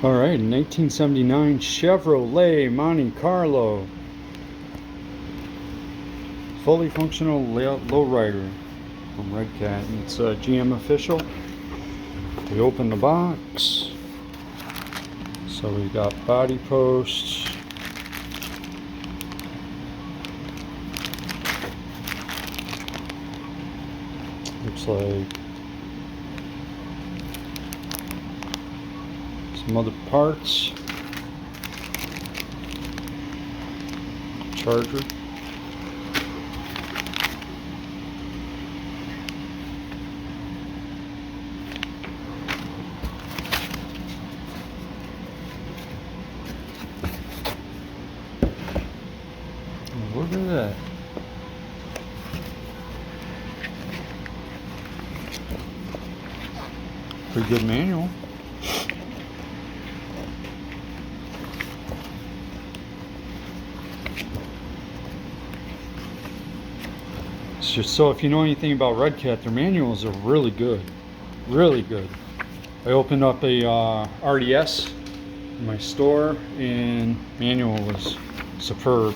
All right, 1979 Chevrolet Monte Carlo. Fully functional lowrider from REDCAT. It's GM official. We open the box. So we got body posts. Looks like some other parts. Charger. Look at that. Pretty good manual. It's just, so if you know anything about REDCAT, their manuals are really good. Really good. I opened up a RDS in my store and manual was superb.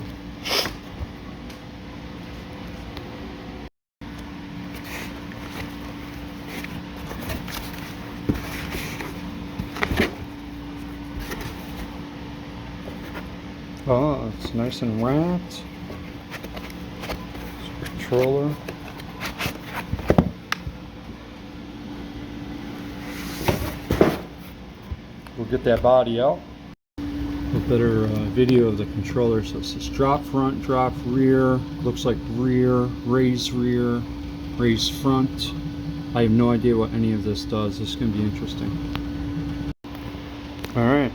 Oh, it's nice and wrapped. Controller. We'll get that body out. A better video of the controller. So it says drop front, drop rear. Looks like rear, raise front. I have no idea what any of this does. This is going to be interesting. Alright.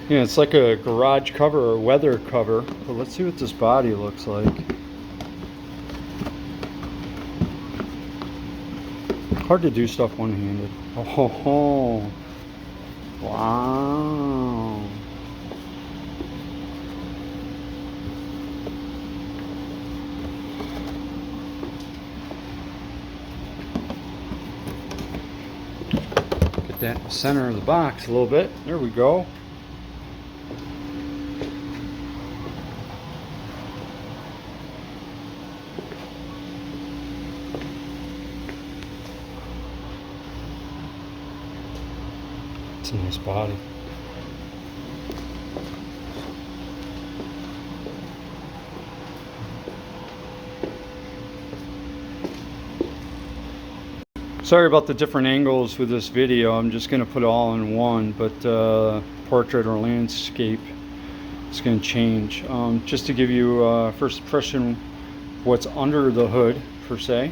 Yeah, it's like a garage cover or weather cover. But let's see what this body looks like. Hard to do stuff one-handed. Oh, wow. Get that in the center of the box a little bit. There we go. It's a nice body. Sorry about the different angles with this video. I'm just going to put it all in one, but portrait or landscape is going to change. Just to give you first impression what's under the hood per se.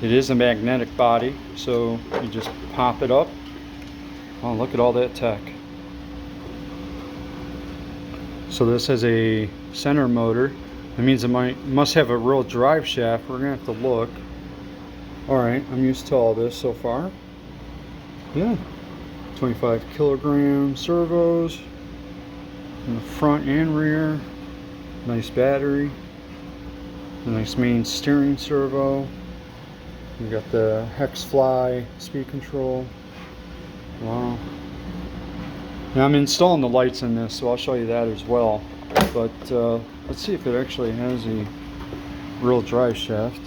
It is a magnetic body, so you just pop it up. Oh, look at all that tech. So this has a center motor. That means it must have a real drive shaft. We're gonna have to look. Alright, I'm used to all this so far. Yeah. 25 kilogram servos in the front and rear. Nice battery. A nice main steering servo. We got the hex fly speed control. Wow. Now I'm installing the lights in this, so I'll show you that as well. But let's see if it actually has a real drive shaft.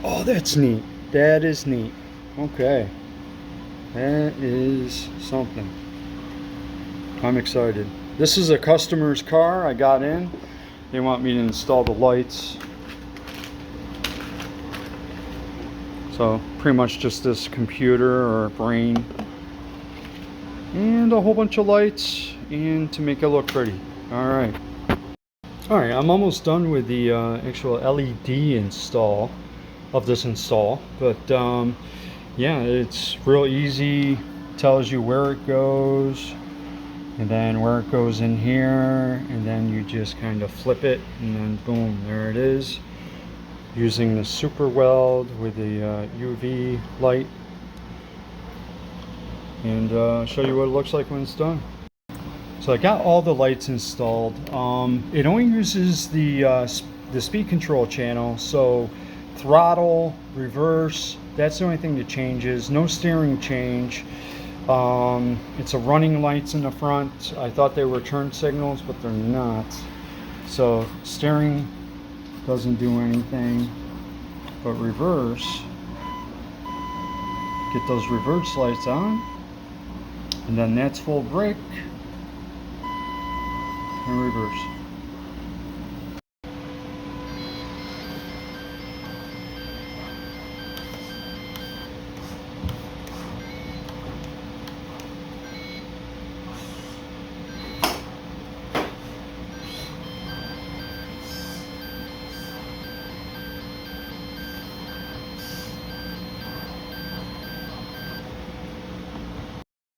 Oh, that's neat. That is neat. Okay. That is something. I'm excited. This is a customer's car I got in. They want me to install the lights. So pretty much just this computer or brain and a whole bunch of lights and to make it look pretty. Alright, I'm almost done with the actual LED install of this install, but yeah, it's real easy. Tells you where it goes and then where it goes in here, and then you just kind of flip it and then boom, there it is. Using the super weld with the UV light, and show you what it looks like when it's done. So I got all the lights installed. It only uses the speed control channel, so throttle, reverse, that's the only thing that changes. No steering change. It's a running lights in the front. I thought they were turn signals, but they're not. So steering doesn't do anything, but reverse, get those reverse lights on, and then that's full brake and reverse.